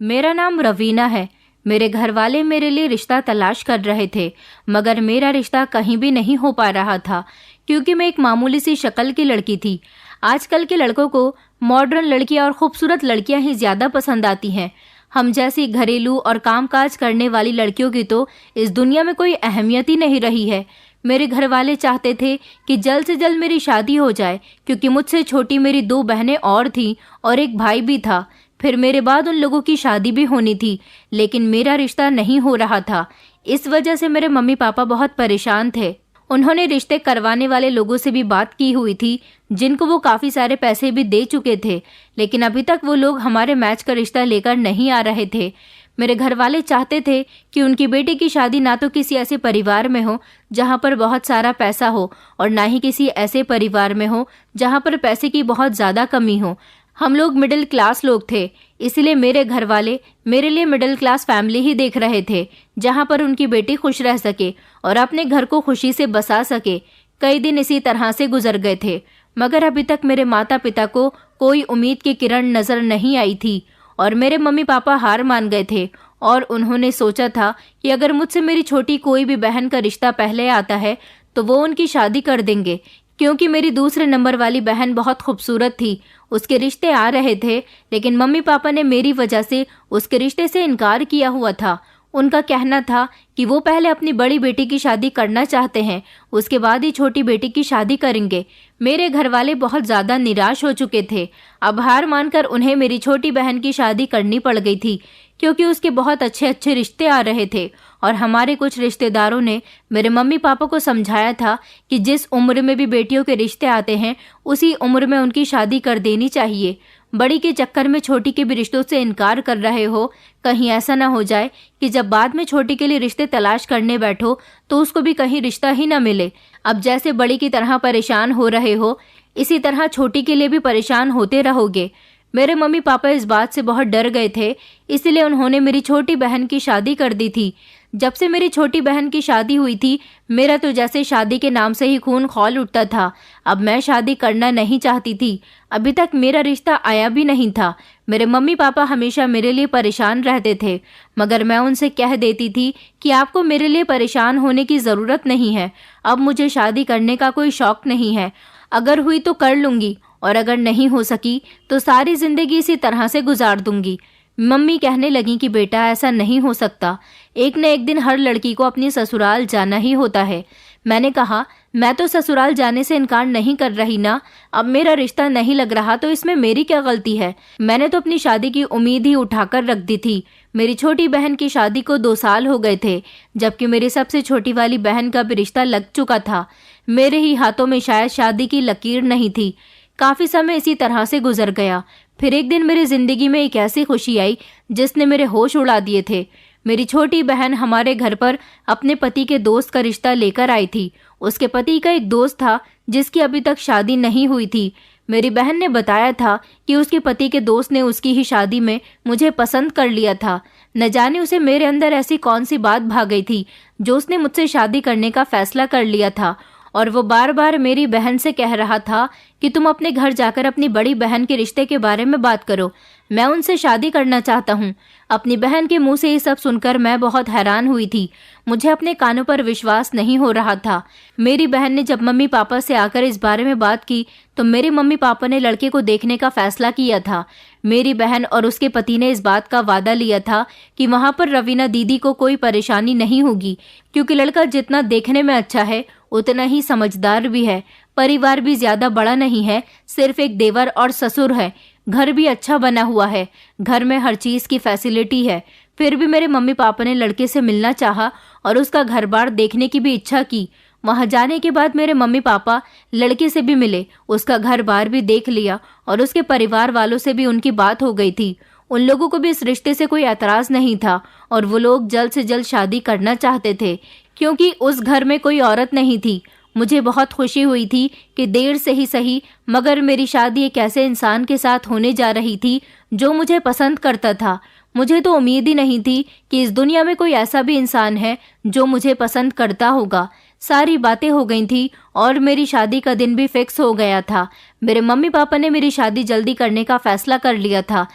मेरा नाम रवीना है। मेरे घर वाले मेरे लिए रिश्ता तलाश कर रहे थे, मगर मेरा रिश्ता कहीं भी नहीं हो पा रहा था, क्योंकि मैं एक मामूली सी शक्ल की लड़की थी। आजकल के लड़कों को मॉडर्न लड़कियां और खूबसूरत लड़कियां ही ज़्यादा पसंद आती हैं। हम जैसी घरेलू और कामकाज करने वाली लड़कियों की तो इस दुनिया में कोई अहमियत ही नहीं रही है। मेरे घर वाले चाहते थे कि जल्द से जल्द मेरी शादी हो जाए, क्योंकि मुझसे छोटी मेरी 2 बहनें और थीं और एक भाई भी था। फिर मेरे बाद उन लोगों की शादी भी होनी थी, लेकिन मेरा रिश्ता नहीं हो रहा था। इस वजह से मेरे मम्मी पापा बहुत परेशान थे। उन्होंने रिश्ते करवाने वाले लोगों से भी बात की हुई थी, जिनको वो काफ़ी सारे पैसे भी दे चुके थे, लेकिन अभी तक वो लोग हमारे मैच का रिश्ता लेकर नहीं आ रहे थे। मेरे घर वाले चाहते थे कि उनकी बेटी की शादी ना तो किसी ऐसे परिवार में हो जहाँ पर बहुत सारा पैसा हो, और ना ही किसी ऐसे परिवार में हो जहाँ पर पैसे की बहुत ज़्यादा कमी हो। हम लोग मिडिल क्लास लोग थे, इसलिए मेरे घर वाले मेरे लिए मिडिल क्लास फैमिली ही देख रहे थे, जहाँ पर उनकी बेटी खुश रह सके और अपने घर को खुशी से बसा सके। कई दिन इसी तरह से गुजर गए थे, मगर अभी तक मेरे माता पिता को कोई उम्मीद की किरण नजर नहीं आई थी, और मेरे मम्मी पापा हार मान गए थे। और उन्होंने सोचा था कि अगर मुझसे मेरी छोटी कोई भी बहन का रिश्ता पहले आता है तो वो उनकी शादी कर देंगे, क्योंकि मेरी दूसरे नंबर वाली बहन बहुत खूबसूरत थी। उसके रिश्ते आ रहे थे, लेकिन मम्मी पापा ने मेरी वजह से उसके रिश्ते से इनकार किया हुआ था। उनका कहना था कि वो पहले अपनी बड़ी बेटी की शादी करना चाहते हैं, उसके बाद ही छोटी बेटी की शादी करेंगे। मेरे घर वाले बहुत ज़्यादा निराश हो चुके थे। अब हार मानकर उन्हें मेरी छोटी बहन की शादी करनी पड़ गई थी, क्योंकि उसके बहुत अच्छे अच्छे रिश्ते आ रहे थे। और हमारे कुछ रिश्तेदारों ने मेरे मम्मी पापा को समझाया था कि जिस उम्र में भी बेटियों के रिश्ते आते हैं, उसी उम्र में उनकी शादी कर देनी चाहिए। बड़ी के चक्कर में छोटी के भी रिश्तों से इनकार कर रहे हो। कहीं ऐसा ना हो जाए कि जब बाद में छोटी के लिए रिश्ते तलाश करने बैठो तो उसको भी कहीं रिश्ता ही ना मिले। अब जैसे बड़ी की तरह परेशान हो रहे हो, इसी तरह छोटी के लिए भी परेशान होते रहोगे। मेरे मम्मी पापा इस बात से बहुत डर गए थे, इसलिए उन्होंने मेरी छोटी बहन की शादी कर दी थी। जब से मेरी छोटी बहन की शादी हुई थी, मेरा तो जैसे शादी के नाम से ही खून खौल उठता था। अब मैं शादी करना नहीं चाहती थी। अभी तक मेरा रिश्ता आया भी नहीं था। मेरे मम्मी पापा हमेशा मेरे लिए परेशान रहते थे, मगर मैं उनसे कह देती थी कि आपको मेरे लिए परेशान होने की ज़रूरत नहीं है। अब मुझे शादी करने का कोई शौक़ नहीं है। अगर हुई तो कर लूँगी, और अगर नहीं हो सकी तो सारी ज़िंदगी इसी तरह से गुजार दूँगी। मम्मी कहने लगी कि बेटा, ऐसा नहीं हो सकता। एक न एक दिन हर लड़की को अपनी ससुराल जाना ही होता है। मैंने कहा, मैं तो ससुराल जाने से इनकार नहीं कर रही ना। अब मेरा रिश्ता नहीं लग रहा तो इसमें मेरी क्या गलती है? मैंने तो अपनी शादी की उम्मीद ही उठाकर रख दी थी। मेरी छोटी बहन की शादी को 2 साल हो गए थे, जबकि मेरी सबसे छोटी वाली बहन का भी रिश्ता लग चुका था। मेरे ही हाथों में शायद शादी की लकीर नहीं थी। काफ़ी समय इसी तरह से गुजर गया। फिर एक दिन मेरी ज़िंदगी में एक ऐसी खुशी आई जिसने मेरे होश उड़ा दिए थे। मेरी छोटी बहन हमारे घर पर अपने पति के दोस्त का रिश्ता लेकर आई थी। उसके पति का एक दोस्त था जिसकी अभी तक शादी नहीं हुई थी। मेरी बहन ने बताया था कि उसके पति के दोस्त ने उसकी ही शादी में मुझे पसंद कर लिया था। न जाने उसे मेरे अंदर ऐसी कौन सी बात भाग गई थी जो उसने मुझसे शादी करने का फैसला कर लिया था। और वो बार बार मेरी बहन से कह रहा था कि तुम अपने घर जाकर अपनी बड़ी बहन के रिश्ते के बारे में बात करो, मैं उनसे शादी करना चाहता हूँ। अपनी बहन के मुंह से ये सब सुनकर मैं बहुत हैरान हुई थी। मुझे अपने कानों पर विश्वास नहीं हो रहा था। मेरी बहन ने जब मम्मी पापा से आकर इस बारे में बात की तो मेरे मम्मी पापा ने लड़के को देखने का फैसला किया था। मेरी बहन और उसके पति ने इस बात का वादा लिया था कि वहाँ पर रवीना दीदी को कोई परेशानी नहीं होगी, क्योंकि लड़का जितना देखने में अच्छा है उतना ही समझदार भी है। परिवार भी ज्यादा बड़ा नहीं है, सिर्फ एक देवर और ससुर है। घर भी अच्छा बना हुआ है, घर में हर चीज की फैसिलिटी है। फिर भी मेरे मम्मी पापा ने लड़के से मिलना चाहा और उसका घर बार देखने की भी इच्छा की। वहां जाने के बाद मेरे मम्मी पापा लड़के से भी मिले, उसका घर बार भी देख लिया और उसके परिवार वालों से भी उनकी बात हो गई थी। उन लोगों को भी इस रिश्ते से कोई एतराज नहीं था और वो लोग जल्द से जल्द शादी करना चाहते थे, क्योंकि उस घर में कोई औरत नहीं थी। मुझे बहुत खुशी हुई थी कि देर से ही सही, मगर मेरी शादी एक ऐसे इंसान के साथ होने जा रही थी जो मुझे पसंद करता था। मुझे तो उम्मीद ही नहीं थी कि इस दुनिया में कोई ऐसा भी इंसान है जो मुझे पसंद करता होगा। सारी बातें हो गई थी और मेरी शादी का दिन भी फिक्स हो गया था। मेरे मम्मी पापा ने मेरी शादी जल्दी करने का फैसला कर लिया था।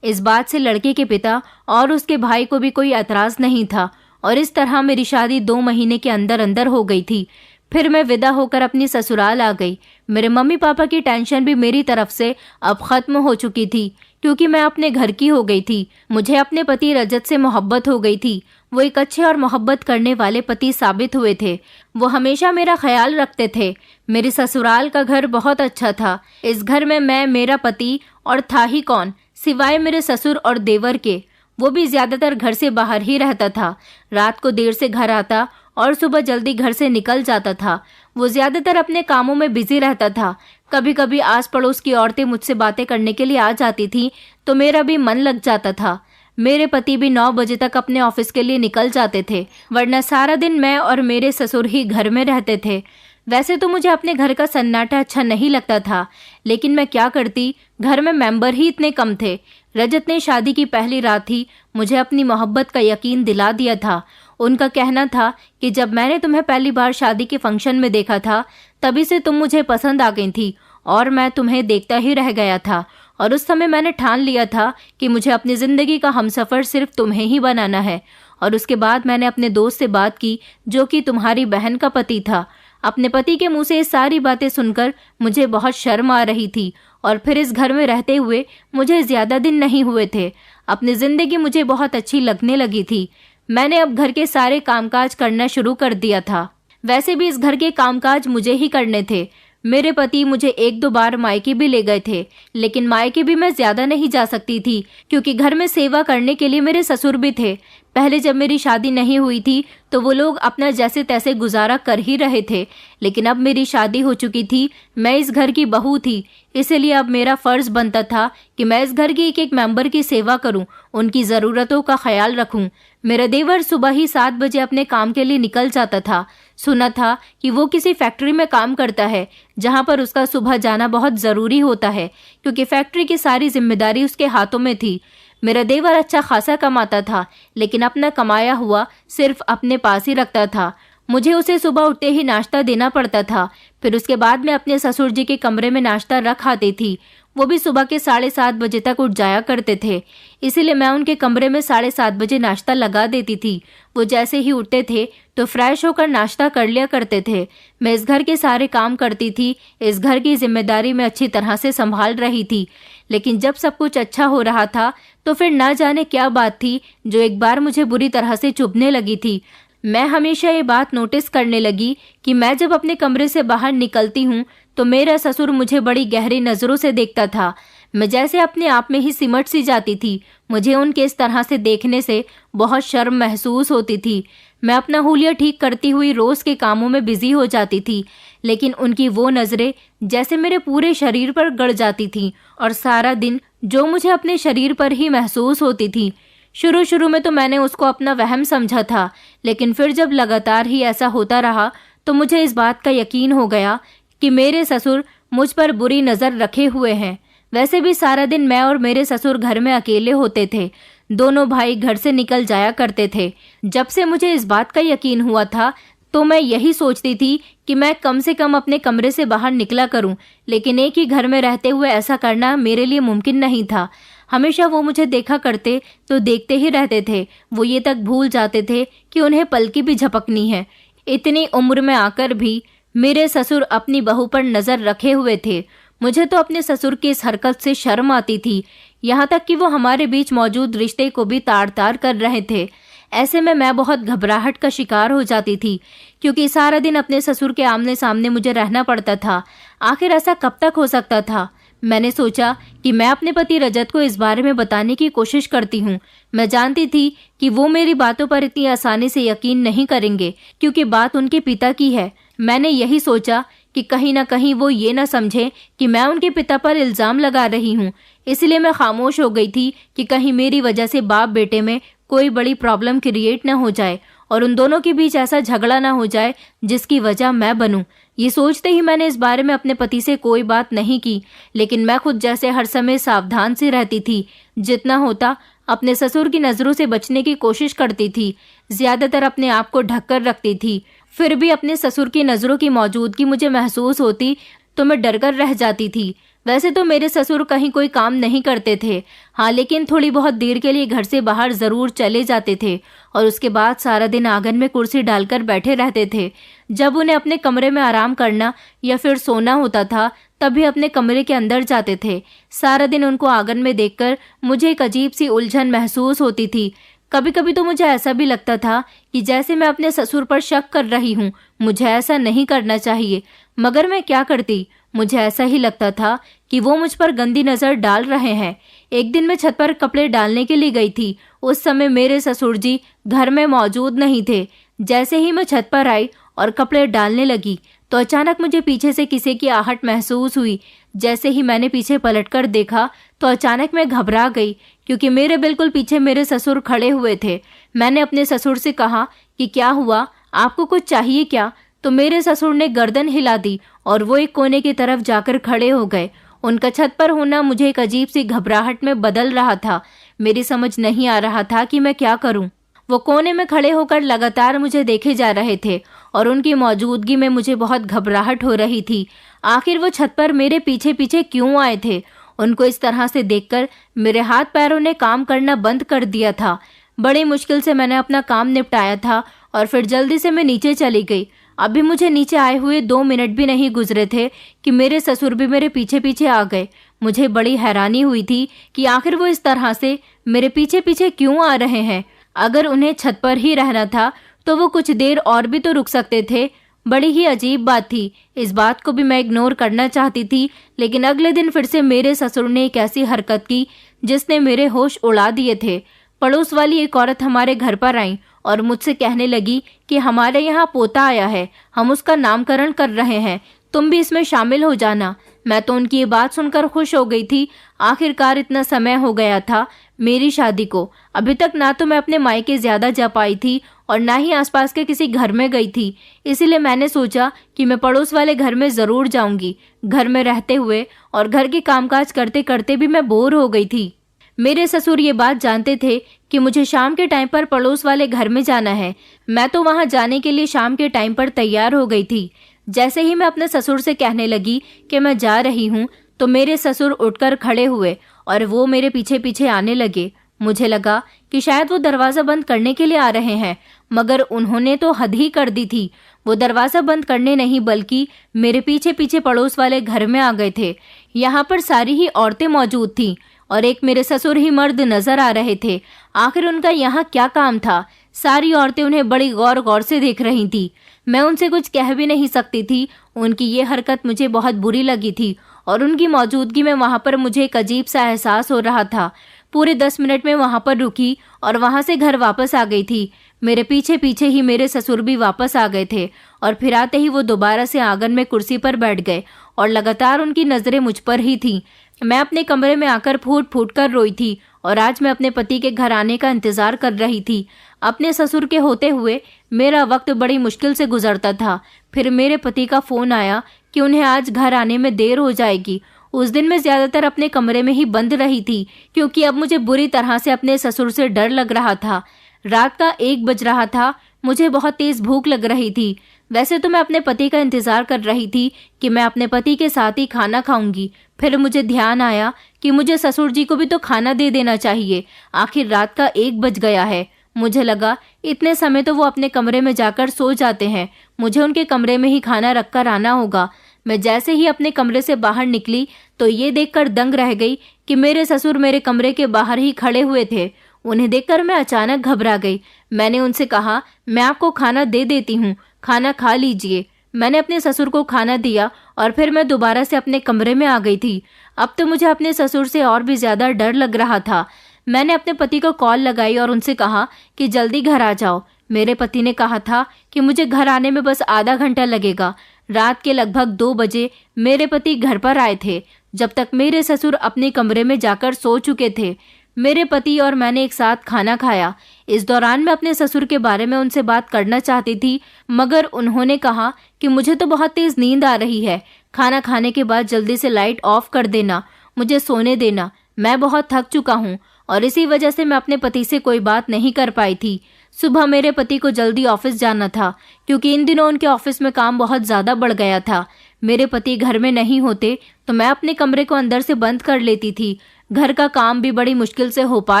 इस बात से लड़के के पिता और उसके भाई को भी कोई एतराज नहीं था और इस तरह मेरी शादी 2 महीने के अंदर अंदर हो गई थी। फिर मैं विदा होकर अपनी ससुराल आ गई। मेरे मम्मी पापा की टेंशन भी मेरी तरफ से अब खत्म हो चुकी थी क्योंकि मैं अपने घर की हो गई थी। मुझे अपने पति रजत से मोहब्बत हो गई थी। वो एक अच्छे और मोहब्बत करने वाले पति साबित हुए थे। वो हमेशा मेरा ख्याल रखते थे। मेरी ससुराल का घर बहुत अच्छा था। इस घर में मैं, मेरा पति और था ही कौन सिवाय मेरे ससुर और देवर के। वो भी ज्यादातर घर से बाहर ही रहता था। रात को देर से घर आता और सुबह जल्दी घर से निकल जाता था। वो ज्यादातर अपने कामों में बिजी रहता था। कभी कभी आस पड़ोस की औरतें मुझसे बातें करने के लिए आ जाती थी तो मेरा भी मन लग जाता था। मेरे पति भी 9 बजे तक अपने ऑफिस के लिए निकल जाते थे, वरना सारा दिन मैं और मेरे ससुर ही घर में रहते थे। वैसे तो मुझे अपने घर का सन्नाटा अच्छा नहीं लगता था, लेकिन मैं क्या करती, घर में मेंबर ही इतने कम थे। रजत ने शादी की पहली रात ही मुझे अपनी मोहब्बत का यकीन दिला दिया था। उनका कहना था कि जब मैंने तुम्हें पहली बार शादी के फंक्शन में देखा था तभी से तुम मुझे पसंद आ गई थी और मैं तुम्हें देखता ही रह गया था। और उस समय मैंने ठान लिया था कि मुझे अपनी जिंदगी का हमसफर सिर्फ तुम्हें ही बनाना है। और उसके बाद मैंने अपने दोस्त से बात की जो कि तुम्हारी बहन का पति था। अपने पति के मुंह से ये सारी बातें सुनकर मुझे बहुत शर्म आ रही थी। और फिर इस घर में रहते हुए मुझे ज्यादा दिन नहीं हुए थे। अपनी जिंदगी मुझे बहुत अच्छी लगने लगी थी। मैंने अब घर के सारे कामकाज करना शुरू कर दिया था। वैसे भी इस घर के कामकाज मुझे ही करने थे। मेरे पति मुझे 1-2 बार मायके भी ले गए थे, लेकिन मायके भी मैं ज्यादा नहीं जा सकती थी क्योंकि घर में सेवा करने के लिए मेरे ससुर भी थे। पहले जब मेरी शादी नहीं हुई थी तो वो लोग अपना जैसे तैसे गुजारा कर ही रहे थे, लेकिन अब मेरी शादी हो चुकी थी। मैं इस घर की बहू थी, इसलिए अब मेरा फर्ज बनता था कि मैं इस घर के एक एक मेंबर की सेवा करूं, उनकी ज़रूरतों का ख्याल रखूं। मेरा देवर सुबह ही 7 बजे अपने काम के लिए निकल जाता था। सुना था कि वो किसी फैक्ट्री में काम करता है जहां पर उसका सुबह जाना बहुत ज़रूरी होता है क्योंकि फैक्ट्री की सारी जिम्मेदारी उसके हाथों में थी। मेरा देवर अच्छा खासा कमाता था, लेकिन अपना कमाया हुआ सिर्फ अपने पास ही रखता था। मुझे उसे सुबह उठते ही नाश्ता देना पड़ता था। फिर उसके बाद मैं अपने ससुर जी के कमरे में नाश्ता रख आती थी। वो भी सुबह के 7:30 बजे तक उठ जाया करते थे, इसीलिए मैं उनके कमरे में 7:30 बजे नाश्ता लगा देती थी। वो जैसे ही उठते थे तो फ्रेश होकर नाश्ता कर लिया करते थे। मैं इस घर के सारे काम करती थी, इस घर की जिम्मेदारी मैं अच्छी तरह से संभाल रही थी। लेकिन जब सब कुछ अच्छा हो रहा था तो फिर ना जाने क्या बात थी जो एक बार मुझे बुरी तरह से चुभने लगी थी। मैं हमेशा ये बात नोटिस करने लगी कि मैं जब अपने कमरे से बाहर निकलती हूँ तो मेरा ससुर मुझे बड़ी गहरी नजरों से देखता था। मैं जैसे अपने आप में ही सिमट सी जाती थी। मुझे उनके इस तरह से देखने से बहुत शर्म महसूस होती थी। मैं अपना हुलिया ठीक करती हुई रोज के कामों में बिजी हो जाती थी, लेकिन उनकी वो नजरें जैसे मेरे पूरे शरीर पर गड़ जाती थी और सारा दिन जो मुझे अपने शरीर पर ही महसूस होती थी। शुरू में तो मैंने उसको अपना वहम समझा था, लेकिन फिर जब लगातार ही ऐसा होता रहा तो मुझे इस बात का यकीन हो गया कि मेरे ससुर मुझ पर बुरी नज़र रखे हुए हैं। वैसे भी सारा दिन मैं और मेरे ससुर घर में अकेले होते थे। दोनों भाई घर से निकल जाया करते थे। जब से मुझे इस बात का यकीन हुआ था तो मैं यही सोचती थी कि मैं कम से कम अपने कमरे से बाहर निकला करूं, लेकिन एक ही घर में रहते हुए ऐसा करना मेरे लिए मुमकिन नहीं था। हमेशा वो मुझे देखा करते तो देखते ही रहते थे। वो ये तक भूल जाते थे कि उन्हें पलकी भी झपकनी है। इतनी उम्र में आकर भी मेरे ससुर अपनी बहू पर नजर रखे हुए थे। मुझे तो अपने ससुर की इस हरकत से शर्म आती थी, यहाँ तक कि वो हमारे बीच मौजूद रिश्ते को भी तार तार कर रहे थे। ऐसे में मैं बहुत घबराहट का शिकार हो जाती थी क्योंकि सारा दिन अपने ससुर के आमने सामने मुझे रहना पड़ता था। आखिर ऐसा कब तक हो सकता था? मैंने सोचा कि मैं अपने पति रजत को इस बारे में बताने की कोशिश करती हूँ। मैं जानती थी कि वो मेरी बातों पर इतनी आसानी से यकीन नहीं करेंगे क्योंकि बात उनके पिता की है। मैंने यही सोचा कि कहीं ना कहीं वो ये ना समझे कि मैं उनके पिता पर इल्ज़ाम लगा रही हूँ। इसलिए मैं खामोश हो गई थी कि कहीं मेरी वजह से बाप बेटे में कोई बड़ी प्रॉब्लम क्रिएट ना हो जाए और उन दोनों के बीच ऐसा झगड़ा ना हो जाए जिसकी वजह मैं बनूं। ये सोचते ही मैंने इस बारे में अपने पति से कोई बात नहीं की, लेकिन मैं खुद जैसे हर समय सावधान से रहती थी। जितना होता अपने ससुर की नज़रों से बचने की कोशिश करती थी। ज्यादातर अपने आप को ढक कर रखती थी। फिर भी अपने ससुर की नज़रों की मौजूदगी मुझे महसूस होती तो मैं डर कर रह जाती थी। वैसे तो मेरे ससुर कहीं कोई काम नहीं करते थे, हाँ, लेकिन थोड़ी बहुत देर के लिए घर से बाहर जरूर चले जाते थे और उसके बाद सारा दिन आंगन में कुर्सी डालकर बैठे रहते थे। जब उन्हें अपने कमरे में आराम करना या फिर सोना होता था तभी अपने कमरे के अंदर जाते थे। सारा दिन उनको आंगन में देखकर मुझे एक अजीब सी उलझन महसूस होती थी। कभी कभी तो मुझे ऐसा भी लगता था कि जैसे मैं अपने ससुर पर शक कर रही हूँ। मुझे ऐसा नहीं करना चाहिए, मगर मैं क्या करती। मुझे ऐसा ही लगता था कि वो मुझ पर गंदी नजर डाल रहे हैं। एक दिन मैं छत पर कपड़े डालने के लिए गई थी। उस समय मेरे ससुर जी घर में मौजूद नहीं थे। जैसे ही मैं छत पर आई और कपड़े डालने लगी तो अचानक मुझे पीछे से किसी की आहट महसूस हुई। जैसे ही मैंने पीछे पलटकर देखा तो अचानक मैं घबरा गई, क्योंकि मेरे बिल्कुल पीछे मेरे ससुर खड़े हुए थे। मैंने अपने ससुर से कहा कि क्या हुआ, आपको कुछ चाहिए क्या? तो मेरे ससुर ने गर्दन हिला दी और वो एक कोने की तरफ जाकर खड़े हो गए। उनका छत पर होना मुझे एक अजीब सी घबराहट में बदल रहा था। मेरी समझ नहीं आ रहा था कि मैं क्या करूं। वो कोने में खड़े होकर लगातार मुझे देखे जा रहे थे और उनकी मौजूदगी में मुझे बहुत घबराहट हो रही थी। आखिर वो छत पर मेरे पीछे पीछे क्यों आए थे? उनको इस तरह से देखकर मेरे हाथ पैरों ने काम करना बंद कर दिया था। बड़ी मुश्किल से मैंने अपना काम निपटाया था और फिर जल्दी से मैं नीचे चली गई। अभी मुझे नीचे आए हुए 2 मिनट भी नहीं गुजरे थे कि मेरे ससुर भी मेरे पीछे पीछे आ गए। मुझे बड़ी हैरानी हुई थी कि आखिर वो इस तरह से मेरे पीछे पीछे क्यों आ रहे हैं। अगर उन्हें छत पर ही रहना था तो वो कुछ देर और भी तो रुक सकते थे। बड़ी ही अजीब बात थी। इस बात को भी मैं इग्नोर करना चाहती थी, लेकिन अगले दिन फिर से मेरे ससुर ने एक ऐसी हरकत की जिसने मेरे होश उड़ा दिए थे। पड़ोस वाली एक औरत हमारे घर पर आई और मुझसे कहने लगी कि हमारे यहाँ पोता आया है, हम उसका नामकरण कर रहे हैं, तुम भी इसमें शामिल हो जाना। मैं तो उनकी ये बात सुनकर खुश हो गई थी। आखिरकार इतना समय हो गया था मेरी शादी को। अभी तक ना तो मैं अपने मायके ज्यादा जा पाई थी और ना ही आसपास के किसी घर में गई थी। इसीलिए मैंने सोचा कि मैं पड़ोस वाले घर में जरूर जाऊंगी। घर में रहते हुए और घर के कामकाज करते करते भी मैं बोर हो गई थी। मेरे ससुर ये बात जानते थे कि मुझे शाम के टाइम पर पड़ोस वाले घर में जाना है। मैं तो वहां जाने के लिए शाम के टाइम पर तैयार हो गई थी। जैसे ही मैं अपने ससुर से कहने लगी कि मैं जा रही हूँ तो मेरे ससुर उठकर खड़े हुए और वो मेरे पीछे पीछे आने लगे। मुझे लगा कि शायद वो दरवाजा बंद करने के लिए आ रहे हैं, मगर उन्होंने तो हद ही कर दी थी। वो दरवाजा बंद करने नहीं बल्कि मेरे पीछे पीछे पड़ोस वाले घर में आ गए थे। यहाँ पर सारी ही औरतें मौजूद थीं और एक मेरे ससुर ही मर्द नजर आ रहे थे। आखिर उनका यहाँ क्या काम था? सारी औरतें उन्हें बड़ी गौर गौर से देख रही थी। मैं उनसे कुछ कह भी नहीं सकती थी। उनकी ये हरकत मुझे बहुत बुरी लगी थी और उनकी मौजूदगी में वहां पर मुझे एक अजीब सा एहसास हो रहा था। पूरे 10 मिनट में वहां पर रुकी और वहां से घर वापस आ गई थी। मेरे पीछे पीछे ही मेरे ससुर भी वापस आ गए थे और फिर आते ही वो दोबारा से आंगन में कुर्सी पर बैठ गए और लगातार उनकी नजरें मुझ पर ही थीं। मैं अपने कमरे में आकर फूट फूट कर रोई थी और आज मैं अपने पति के घर आने का इंतजार कर रही थी। अपने ससुर के होते हुए मेरा वक्त बड़ी मुश्किल से गुजरता था। फिर मेरे पति का फोन आया कि उन्हें आज घर आने में देर हो जाएगी। उस दिन मैं ज्यादातर अपने कमरे में ही बंद रही थी, क्योंकि अब मुझे बुरी तरह से अपने ससुर से डर लग रहा था। रात का 1 बज रहा था। मुझे बहुत तेज भूख लग रही थी। वैसे तो मैं अपने पति का इंतजार कर रही थी कि मैं अपने पति के साथ ही खाना खाऊंगी। फिर मुझे ध्यान आया कि मुझे ससुर जी को भी तो खाना दे देना चाहिए। आखिर रात का 1 बज गया है। मुझे लगा इतने समय तो वो अपने कमरे में जाकर सो जाते हैं, मुझे उनके कमरे में ही खाना रखकर आना होगा। मैं जैसे ही अपने कमरे से बाहर निकली तो ये देखकर दंग रह गई कि मेरे ससुर मेरे कमरे के बाहर ही खड़े हुए थे। उन्हें देखकर मैं अचानक घबरा गई। मैंने उनसे कहा, मैं आपको खाना दे देती हूँ, खाना खा लीजिए। मैंने अपने ससुर को खाना दिया और फिर मैं दोबारा से अपने कमरे में आ गई थी। अब तो मुझे अपने ससुर से और भी ज्यादा डर लग रहा था। मैंने अपने पति को कॉल लगाई और उनसे कहा कि जल्दी घर आ जाओ। मेरे पति ने कहा था कि मुझे घर आने में बस आधा घंटा लगेगा। रात के लगभग 2 बजे मेरे पति घर पर आए थे, जब तक मेरे ससुर अपने कमरे में जाकर सो चुके थे। मेरे पति और मैंने एक साथ खाना खाया। इस दौरान मैं अपने ससुर के बारे में उनसे बात करना चाहती थी, मगर उन्होंने कहा कि मुझे तो बहुत तेज नींद आ रही है, खाना खाने के बाद जल्दी से लाइट ऑफ कर देना, मुझे सोने देना, मैं बहुत थक चुका हूँ। और इसी वजह से मैं अपने पति से कोई बात नहीं कर पाई थी। सुबह मेरे पति को जल्दी ऑफिस जाना था, क्योंकि इन दिनों उनके ऑफिस में काम बहुत ज्यादा बढ़ गया था। मेरे पति घर में नहीं होते तो मैं अपने कमरे को अंदर से बंद कर लेती थी। घर का काम भी बड़ी मुश्किल से हो पा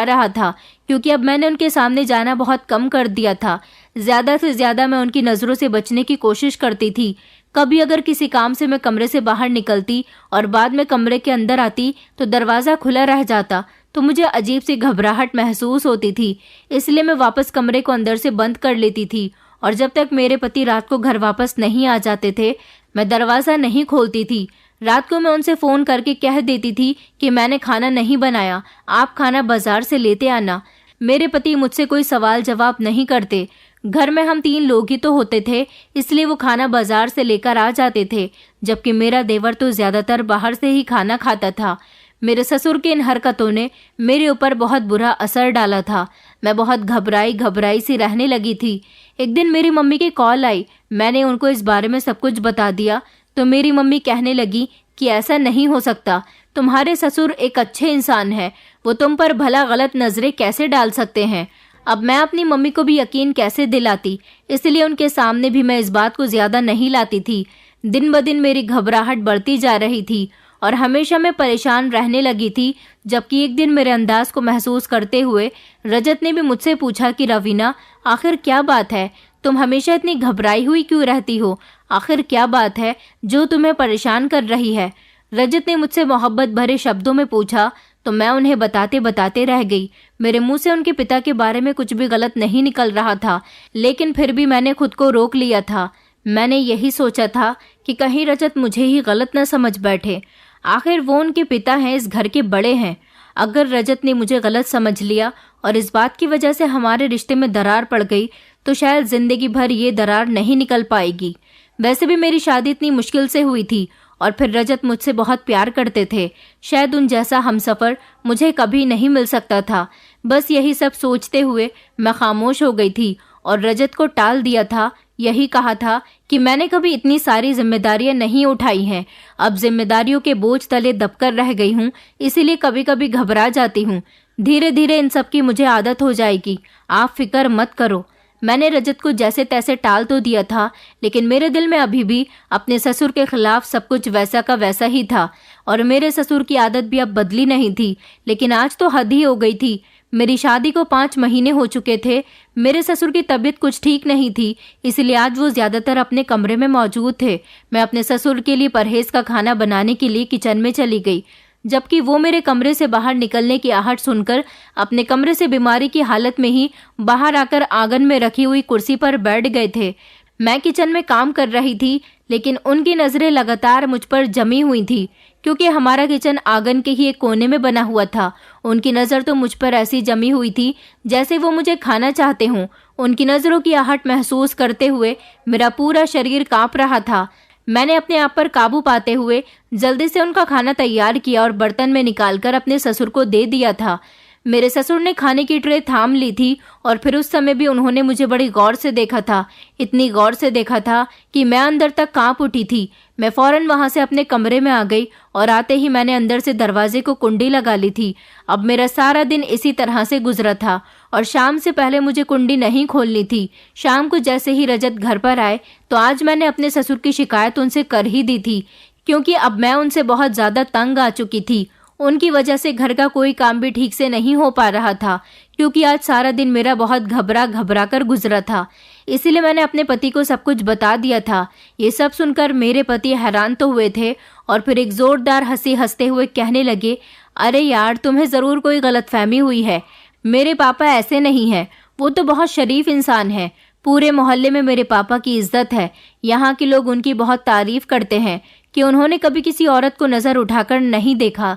रहा था क्योंकि अब मैंने उनके सामने जाना बहुत कम कर दिया था। ज़्यादा से ज़्यादा मैं उनकी नज़रों से बचने की कोशिश करती थी। कभी अगर किसी काम से मैं कमरे से बाहर निकलती और बाद में कमरे के अंदर आती तो दरवाज़ा खुला रह जाता तो मुझे अजीब सी घबराहट महसूस होती थी। इसलिए मैं वापस कमरे को अंदर से बंद कर लेती थी और जब तक मेरे पति रात को घर वापस नहीं आ जाते थे मैं दरवाज़ा नहीं खोलती थी। रात को मैं उनसे फ़ोन करके कह देती थी कि मैंने खाना नहीं बनाया, आप खाना बाजार से लेते आना। मेरे पति मुझसे कोई सवाल जवाब नहीं करते। घर में हम 3 लोग ही तो होते थे, इसलिए वो खाना बाजार से लेकर आ जाते थे, जबकि मेरा देवर तो ज़्यादातर बाहर से ही खाना खाता था। मेरे ससुर की इन हरकतों ने मेरे ऊपर बहुत बुरा असर डाला था। मैं बहुत घबराई सी रहने लगी थी। एक दिन मेरी मम्मी की कॉल आई। मैंने उनको इस बारे में सब कुछ बता दिया तो मेरी मम्मी कहने लगी कि ऐसा नहीं हो सकता, तुम्हारे ससुर एक अच्छे इंसान हैं, वो तुम पर भला गलत नज़रें कैसे डाल सकते हैं। अब मैं अपनी मम्मी को भी यकीन कैसे दिलाती, इसलिए उनके सामने भी मैं इस बात को ज़्यादा नहीं लाती थी। दिन ब दिन मेरी घबराहट बढ़ती जा रही थी और हमेशा मैं परेशान रहने लगी थी। जबकि एक दिन मेरे अंदाज को महसूस करते हुए रजत ने भी मुझसे पूछा कि रवीना, आखिर क्या बात है, तुम हमेशा इतनी घबराई हुई क्यों रहती हो, आखिर क्या बात है जो तुम्हें परेशान कर रही है। रजत ने मुझसे मोहब्बत भरे शब्दों में पूछा तो मैं उन्हें बताते बताते रह गई। मेरे मुंह से उनके पिता के बारे में कुछ भी गलत नहीं निकल रहा था, लेकिन फिर भी मैंने खुद को रोक लिया था। मैंने यही सोचा था कि कहीं रजत मुझे ही गलत न समझ बैठे। आखिर वो उनके पिता हैं, इस घर के बड़े हैं। अगर रजत ने मुझे गलत समझ लिया और इस बात की वजह से हमारे रिश्ते में दरार पड़ गई तो शायद जिंदगी भर ये दरार नहीं निकल पाएगी। वैसे भी मेरी शादी इतनी मुश्किल से हुई थी और फिर रजत मुझसे बहुत प्यार करते थे। शायद उन जैसा हमसफ़र मुझे कभी नहीं मिल सकता था। बस यही सब सोचते हुए मैं खामोश हो गई थी और रजत को टाल दिया था। यही कहा था कि मैंने कभी इतनी सारी जिम्मेदारियां नहीं उठाई हैं, अब जिम्मेदारियों के बोझ तले दबकर रह गई हूँ, इसीलिए कभी कभी घबरा जाती हूँ। धीरे धीरे इन सब की मुझे आदत हो जाएगी, आप फिक्र मत करो। मैंने रजत को जैसे तैसे टाल तो दिया था, लेकिन मेरे दिल में अभी भी अपने ससुर के खिलाफ सब कुछ वैसा का वैसा ही था और मेरे ससुर की आदत भी अब बदली नहीं थी। लेकिन आज तो हद ही हो गई थी। मेरी शादी को 5 महीने हो चुके थे। मेरे ससुर की तबीयत कुछ ठीक नहीं थी, इसलिए आज वो ज़्यादातर अपने कमरे में मौजूद थे। मैं अपने ससुर के लिए परहेज का खाना बनाने के लिए किचन में चली गई, जबकि वो मेरे कमरे से बाहर निकलने की आहट सुनकर अपने कमरे से बीमारी की हालत में ही बाहर आकर आंगन में रखी हुई कुर्सी पर बैठ गए थे। मैं किचन में काम कर रही थी, लेकिन उनकी नज़रें लगातार मुझ पर जमी हुई थी, क्योंकि हमारा किचन आंगन के ही एक कोने में बना हुआ था। उनकी नज़र तो मुझ पर ऐसी जमी हुई थी जैसे वो मुझे खाना चाहते हों। उनकी नज़रों की आहट महसूस करते हुए मेरा पूरा शरीर कांप रहा था। मैंने अपने आप पर काबू पाते हुए जल्दी से उनका खाना तैयार किया और बर्तन में निकालकर अपने ससुर को दे दिया था। मेरे ससुर ने खाने की ट्रे थाम ली थी और फिर उस समय भी उन्होंने मुझे बड़ी गौर से देखा था। इतनी गौर से देखा था कि मैं अंदर तक कांप उठी थी। मैं फौरन वहां से अपने कमरे में आ गई और आते ही मैंने अंदर से दरवाजे को कुंडी लगा ली थी। अब मेरा सारा दिन इसी तरह से गुजरा था और शाम से पहले मुझे कुंडी नहीं खोलनी थी। शाम को जैसे ही रजत घर पर आए तो आज मैंने अपने ससुर की शिकायत उनसे कर ही दी थी, क्योंकि अब मैं उनसे बहुत ज़्यादा तंग आ चुकी थी। उनकी वजह से घर का कोई काम भी ठीक से नहीं हो पा रहा था, क्योंकि आज सारा दिन मेरा बहुत घबरा कर गुजरा था। इसीलिए मैंने अपने पति को सब कुछ बता दिया था। ये सब सुनकर मेरे पति हैरान तो हुए थे और फिर एक जोरदार हंसी हंसते हुए कहने लगे, अरे यार, तुम्हें ज़रूर कोई गलतफहमी हुई है। मेरे पापा ऐसे नहीं हैं, वो तो बहुत शरीफ इंसान है। पूरे मोहल्ले में मेरे पापा की इज्जत है। यहाँ के लोग उनकी बहुत तारीफ करते हैं कि उन्होंने कभी किसी औरत को नज़र उठाकर नहीं देखा।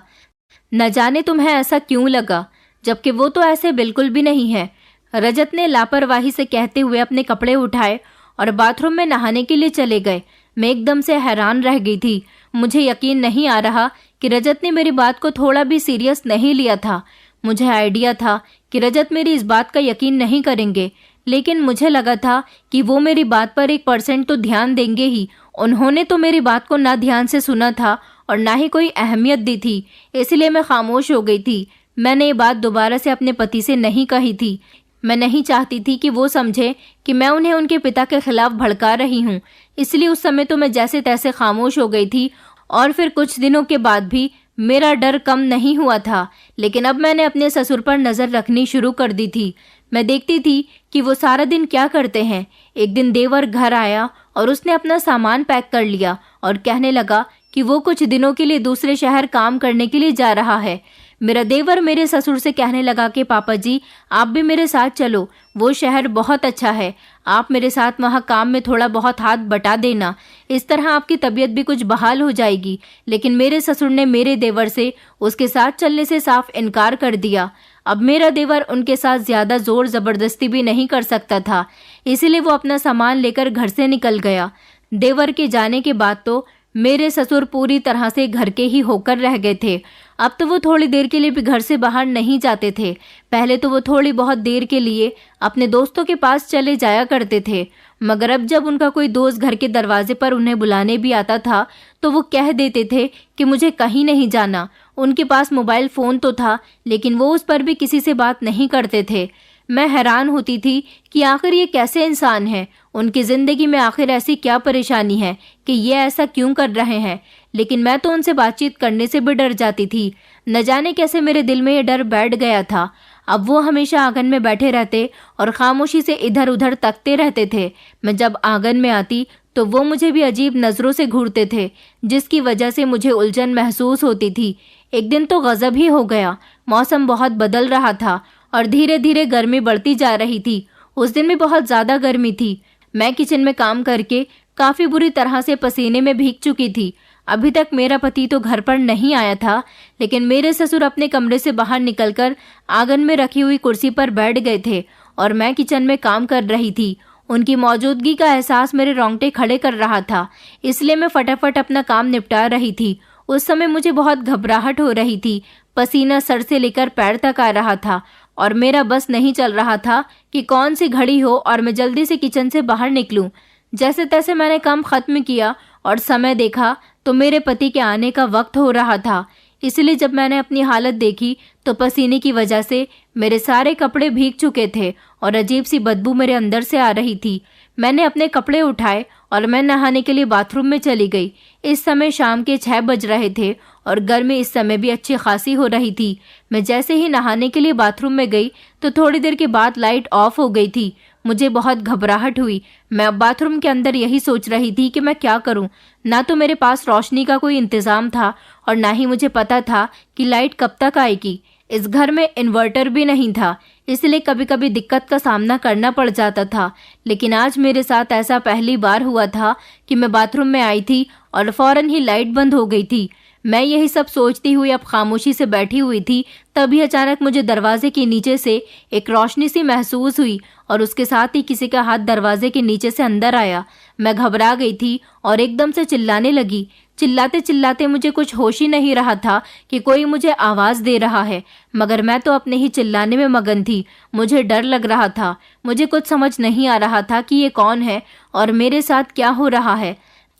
न जाने तुम्हें ऐसा क्यों लगा, जबकि वो तो ऐसे बिल्कुल भी नहीं है। रजत ने लापरवाही से कहते हुए अपने कपड़े उठाए और बाथरूम में नहाने के लिए चले गए। मैं एकदम से हैरान रह गई थी। मुझे यकीन नहीं आ रहा कि रजत ने मेरी बात को थोड़ा भी सीरियस नहीं लिया था। मुझे आइडिया था कि रजत मेरी इस बात का यकीन नहीं करेंगे, लेकिन मुझे लगा था कि वो मेरी बात पर 1% तो ध्यान देंगे ही। उन्होंने तो मेरी बात को ना ध्यान से सुना था और ना ही कोई अहमियत दी थी, इसलिए मैं खामोश हो गई थी। मैंने ये बात दोबारा से अपने पति से नहीं कही थी। मैं नहीं चाहती थी कि वो समझे कि मैं उन्हें उनके पिता के खिलाफ भड़का रही हूँ। इसलिए उस समय तो मैं जैसे तैसे खामोश हो गई थी और फिर कुछ दिनों के बाद भी मेरा डर कम नहीं हुआ था। लेकिन अब मैंने अपने ससुर पर नज़र रखनी शुरू कर दी थी। मैं देखती थी कि वो सारा दिन क्या करते हैं। एक दिन देवर घर आया और उसने अपना सामान पैक कर लिया और कहने लगा कि वो कुछ दिनों के लिए दूसरे शहर काम करने के लिए जा रहा है। मेरा देवर मेरे ससुर से कहने लगा कि पापा जी, आप भी मेरे साथ चलो, वो शहर बहुत अच्छा है, आप मेरे साथ वहाँ काम में थोड़ा बहुत हाथ बटा देना, इस तरह आपकी तबीयत भी कुछ बहाल हो जाएगी। लेकिन मेरे ससुर ने मेरे देवर से उसके साथ चलने से साफ इनकार कर दिया। अब मेरा देवर उनके साथ ज़्यादा जोर ज़बरदस्ती भी नहीं कर सकता था, इसलिए वो अपना सामान लेकर घर से निकल गया। देवर के जाने के बाद तो मेरे ससुर पूरी तरह से घर के ही होकर रह गए थे। अब तो वो थोड़ी देर के लिए भी घर से बाहर नहीं जाते थे। पहले तो वो थोड़ी बहुत देर के लिए अपने दोस्तों के पास चले जाया करते थे, मगर अब जब उनका कोई दोस्त घर के दरवाजे पर उन्हें बुलाने भी आता था तो वो कह देते थे कि मुझे कहीं नहीं जाना। उनके पास मोबाइल फ़ोन तो था, लेकिन वो उस पर भी किसी से बात नहीं करते थे। मैं हैरान होती थी कि आखिर ये कैसे इंसान हैं, उनकी ज़िंदगी में आखिर ऐसी क्या परेशानी है कि ये ऐसा क्यों कर रहे हैं। लेकिन मैं तो उनसे बातचीत करने से भी डर जाती थी। न जाने कैसे मेरे दिल में ये डर बैठ गया था। अब वो हमेशा आंगन में बैठे रहते और खामोशी से इधर उधर तकते रहते थे। मैं जब आंगन में आती तो वो मुझे भी अजीब नज़रों से घूरते थे, जिसकी वजह से मुझे उलझन महसूस होती थी। एक दिन तो गज़ब ही हो गया। मौसम बहुत बदल रहा था और धीरे धीरे गर्मी बढ़ती जा रही थी। उस दिन भी बहुत ज़्यादा गर्मी थी। मैं किचन में काम करके काफ़ी बुरी तरह से पसीने में भीग चुकी थी। अभी तक मेरा पति तो घर पर नहीं आया था, लेकिन मेरे ससुर अपने कमरे से बाहर निकलकर आंगन में रखी हुई कुर्सी पर बैठ गए थे और मैं किचन में काम कर रही थी। उनकी मौजूदगी का एहसास मेरे रोंगटे खड़े कर रहा था, इसलिए मैं फटाफट अपना काम निपटा रही थी। उस समय मुझे बहुत घबराहट हो रही थी। पसीना सर से लेकर पैर तक आ रहा था और मेरा बस नहीं चल रहा था कि कौन सी घड़ी हो और मैं जल्दी से किचन से बाहर निकलूं। जैसे तैसे मैंने काम खत्म किया और समय देखा तो मेरे पति के आने का वक्त हो रहा था। इसलिए जब मैंने अपनी हालत देखी तो पसीने की वजह से मेरे सारे कपड़े भीग चुके थे और अजीब सी बदबू मेरे अंदर से आ रही थी। मैंने अपने कपड़े उठाए और मैं नहाने के लिए बाथरूम में चली गई। इस समय शाम के 6 बज रहे थे और गर्मी इस समय भी अच्छी खासी हो रही थी। मैं जैसे ही नहाने के लिए बाथरूम में गई तो थोड़ी देर के बाद लाइट ऑफ हो गई थी। मुझे बहुत घबराहट हुई। मैं अब बाथरूम के अंदर यही सोच रही थी कि मैं क्या करूं। ना तो मेरे पास रोशनी का कोई इंतज़ाम था और ना ही मुझे पता था कि लाइट कब तक आएगी। इस घर में इन्वर्टर भी नहीं था, इसलिए कभी कभी दिक्कत का सामना करना पड़ जाता था। लेकिन आज मेरे साथ ऐसा पहली बार हुआ था कि मैं बाथरूम में आई थी और फौरन ही लाइट बंद हो गई थी। मैं यही सब सोचती हुई अब खामोशी से बैठी हुई थी, तभी अचानक मुझे दरवाजे के नीचे से एक रोशनी सी महसूस हुई और उसके साथ ही किसी का हाथ दरवाजे के नीचे से अंदर आया। मैं घबरा गई थी और एकदम से चिल्लाने लगी। चिल्लाते चिल्लाते मुझे कुछ होश ही नहीं रहा था कि कोई मुझे आवाज़ दे रहा है, मगर मैं तो अपने ही चिल्लाने में मगन थी। मुझे डर लग रहा था। मुझे कुछ समझ नहीं आ रहा था कि ये कौन है और मेरे साथ क्या हो रहा है।